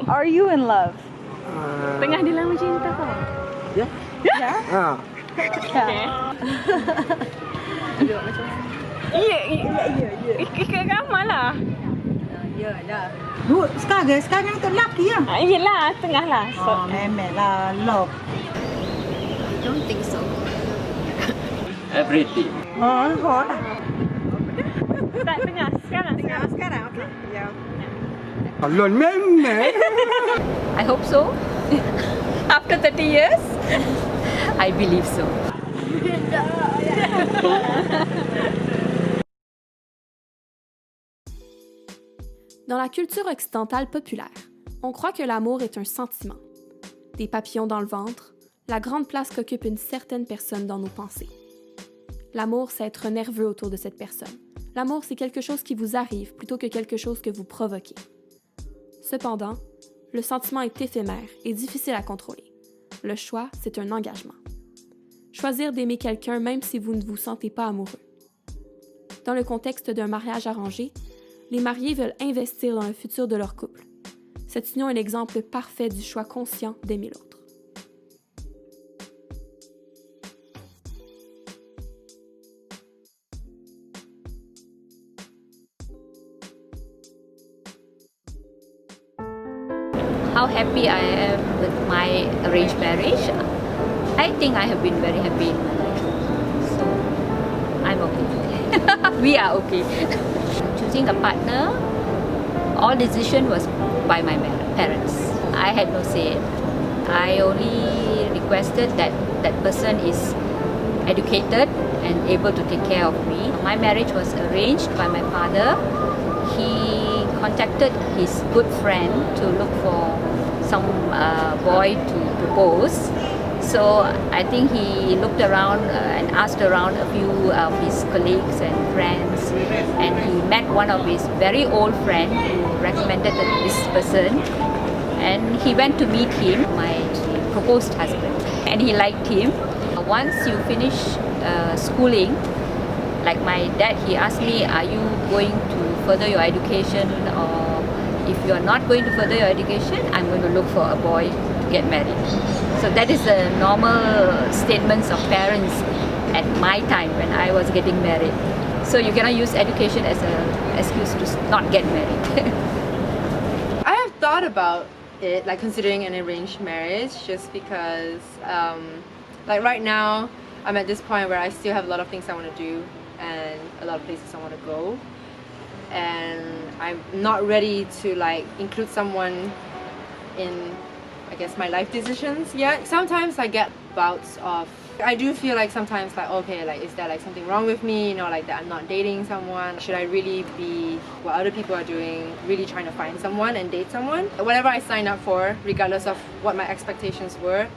Are you in love? Tengah dilema cinta kau. Ya? Yeah? Ha. Okay. Iya. Ikut ramai lah. Yalah. Sekarang tu lelaki lah. Yelah, tengah lah. Memang lah love. I don't think so. Everything. Hot. Tak tengah, sekarang. Sekarang, okay? Yeah. Alon memang. I hope so. After 30 years, I believe so. Dans la culture occidentale populaire, on croit que l'amour est un sentiment. Des papillons dans le ventre, la grande place qu'occupe une certaine personne dans nos pensées. L'amour, c'est être nerveux autour de cette personne. L'amour, c'est quelque chose qui vous arrive plutôt que quelque chose que vous provoquez. Cependant, le sentiment est éphémère et difficile à contrôler. Le choix, c'est un engagement. Choisir d'aimer quelqu'un même si vous ne vous sentez pas amoureux. Dans le contexte d'un mariage arrangé, les mariés veulent investir dans le futur de leur couple. Cette union est l'exemple parfait du choix conscient d'aimer l'autre. How happy I am with my arranged marriage? I think I have been very happy in my life. So, I'm okay. We are okay. Choosing a partner, all decision was by my parents. I had no say. I only requested that that person is educated and able to take care of me. My marriage was arranged by my father. He contacted his good friend to look for some boy to propose. So I think he looked around and asked around a few of his colleagues and friends, and he met one of his very old friend who recommended this person, and he went to meet him, my proposed husband, and he liked him. Once you finish schooling, like my dad, he asked me, are you going to further your education, or if you are not going to further your education, I'm going to look for a boy to get married. So that is the normal statements of parents at my time when I was getting married. So you cannot use education as an excuse to not get married. I have thought about it, like considering an arranged marriage, just because like right now I'm at this point where I still have a lot of things I want to do and a lot of places I want to go, and I'm not ready to like include someone in, I guess, my life decisions yet. Sometimes I get bouts of, I do feel like sometimes like, okay, like is there like something wrong with me, you know, like that I'm not dating someone? Should I really be what other people are doing, really trying to find someone and date someone? Whatever I signed up for, regardless of what my expectations were,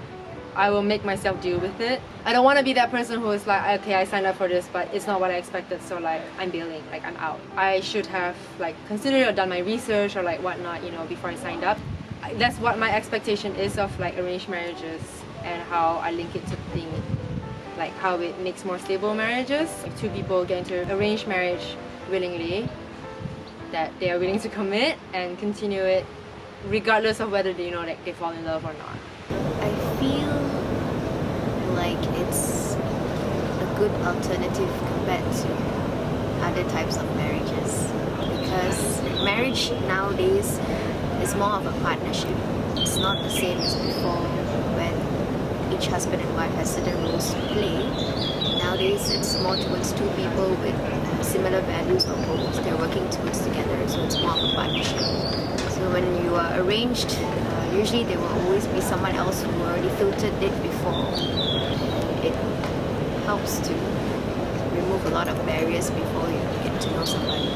I will make myself deal with it. I don't want to be that person who is like, okay, I signed up for this, but it's not what I expected, so like I'm bailing, like I'm out. I should have like considered or done my research or like whatnot, you know, before I signed up. That's what my expectation is of like arranged marriages and how I link it to being like how it makes more stable marriages. If two people get into arranged marriage willingly, that they are willing to commit and continue it regardless of whether they, you know, like they fall in love or not. I feel like it's a good alternative compared to other types of marriages, because marriage nowadays is more of a partnership. It's not the same as before when each husband and wife has certain roles to play. Nowadays it's more towards two people with similar values or goals. They're working towards together, so it's more of a partnership. So when you are arranged, usually there will always be someone else who already filtered it before. It helps to remove a lot of barriers before you get to know somebody.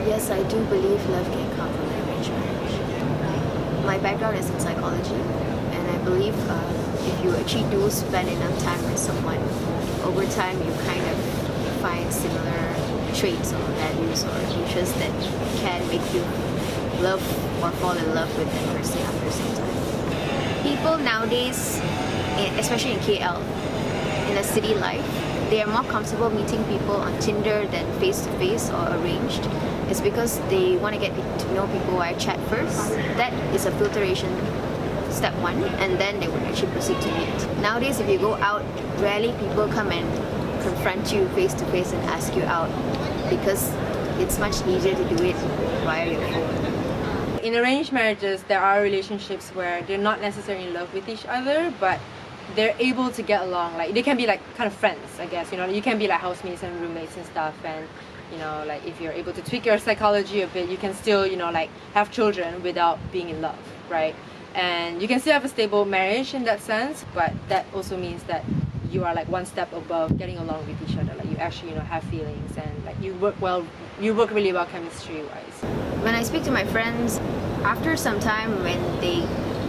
Yes, I do believe love can come from arranged marriage. My background is in psychology, and I believe if you actually do spend enough time with someone, over time you kind of find similar traits or values or interests that can make you love or fall in love with that person after some time. People nowadays, especially in KL, in a city life, they are more comfortable meeting people on Tinder than face-to-face or arranged, It's because they want to get to know people via chat first. That is a filtration step one, and then they would actually proceed to meet. Nowadays, if you go out, rarely people come and confront you face to face and ask you out, because it's much easier to do it via your phone. In arranged marriages, there are relationships where they're not necessarily in love with each other, but they're able to get along. Like, they can be like kind of friends, I guess. You know, you can be like housemates and roommates and stuff, and you know, like if you're able to tweak your psychology a bit, you can still, you know, like have children without being in love, right? And you can still have a stable marriage in that sense, but that also means that you are like one step above getting along with each other. Like you actually, you know, have feelings, and like you work really well chemistry wise. When I speak to my friends, after some time when they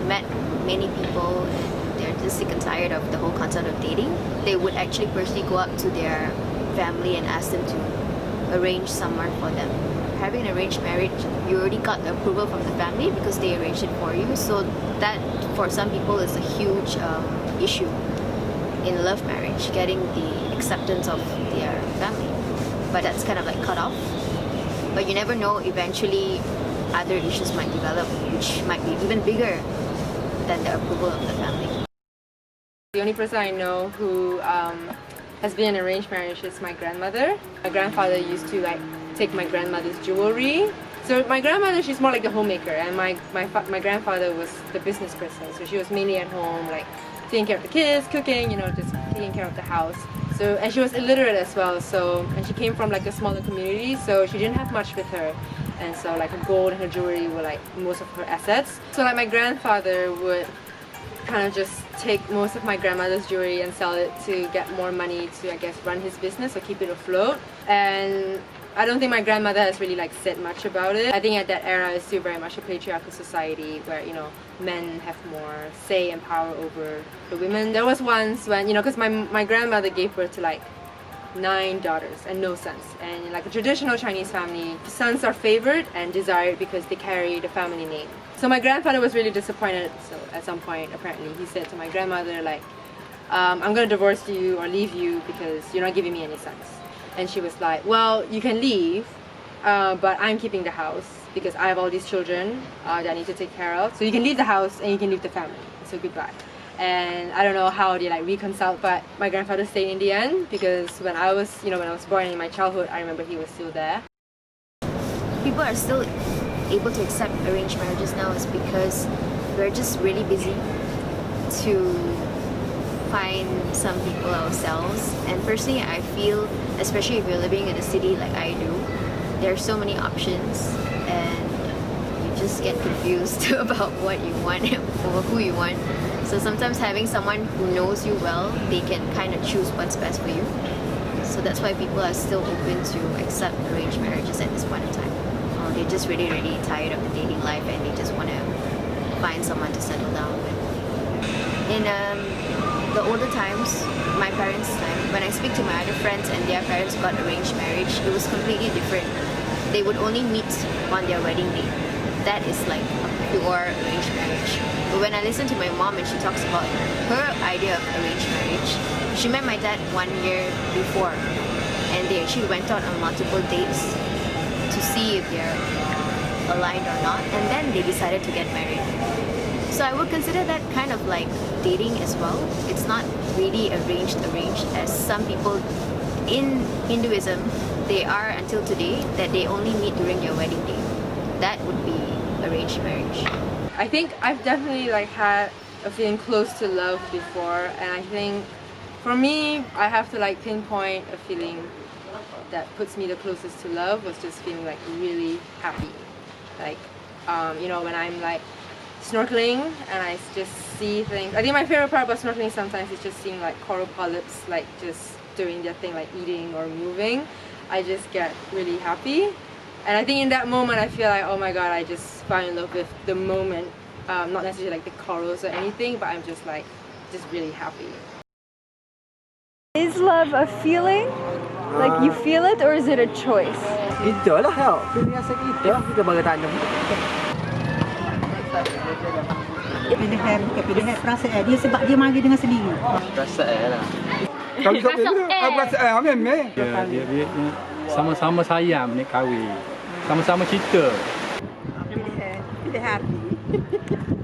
met many people and they're just sick and tired of the whole concept of dating, they would actually personally go up to their family and ask them to arrange someone for them. Having an arranged marriage, you already got the approval from the family because they arranged it for you. So that, for some people, is a huge issue in love marriage, getting the acceptance of their family. But that's kind of like cut off. But you never know, eventually other issues might develop, which might be even bigger than the approval of the family. The only person I know who has been in arranged marriage is my grandmother. My grandfather used to like take my grandmother's jewelry. So my grandmother, she's more like the homemaker, and my grandfather was the business person. So she was mainly at home, like taking care of the kids, cooking, you know, just taking care of the house. So, and she was illiterate as well. So, and she came from like a smaller community, so she didn't have much with her. And so like her gold and her jewelry were like most of her assets. So like my grandfather would kind of just take most of my grandmother's jewelry and sell it to get more money to, I guess, run his business or keep it afloat. And I don't think my grandmother has really like said much about it. I think at that era it's still very much a patriarchal society where, you know, men have more say and power over the women. There was once when, you know, because my grandmother gave birth to like 9 daughters and no sons. And in like a traditional Chinese family, sons are favored and desired because they carry the family name. So my grandfather was really disappointed. So at some point, apparently, he said to my grandmother, like, I'm gonna divorce you or leave you because you're not giving me any sons. And she was like, well, you can leave, but I'm keeping the house because I have all these children that I need to take care of. So you can leave the house and you can leave the family. So goodbye. And I don't know how they like reconciled, but my grandfather stayed in the end because when I was, you know, when I was born in my childhood, I remember he was still there. People are still able to accept arranged marriages now is because we're just really busy to find some people ourselves. And personally, I feel, especially if you're living in a city like I do, there are so many options and you just get confused about what you want or who you want. So sometimes having someone who knows you well, they can kind of choose what's best for you. So that's why people are still open to accept arranged marriages at this point in time. They're just really, really tired of the dating life and they just want to find someone to settle down with. In the older times, my parents' time, when I speak to my other friends and their parents got arranged marriage, it was completely different. They would only meet on their wedding day. That is like a pure arranged marriage. But when I listen to my mom and she talks about her idea of arranged marriage, she met my dad 1 year before and they actually went out on multiple dates to see if they're aligned or not, and then they decided to get married. So I would consider that kind of like dating as well. It's not really arranged as some people in Hinduism, they are until today that they only meet during their wedding day. That would be arranged marriage. I think I've definitely like had a feeling close to love before, and I think for me, I have to like pinpoint a feeling that puts me the closest to love was just feeling like really happy. Like, you know, when I'm like snorkeling and I just see things. I think my favorite part about snorkeling sometimes is just seeing like coral polyps like just doing their thing, like eating or moving. I just get really happy. And I think in that moment I feel like, oh my god, I just fell in love with the moment. Not necessarily like the corals or anything, but I'm just like, just really happy. Is love a feeling? Like you feel it, or is it a choice? Kita lah tau. Pilih rasa kita baru tanya. Pilihan perasaan dia sebab dia mari dengan sendiri. Perasaan lah. Kalau kau pilih, apa perasaan? Memang. Dia sama-sama sayang ni kahwin. Sama-sama cerita. Pilih happy.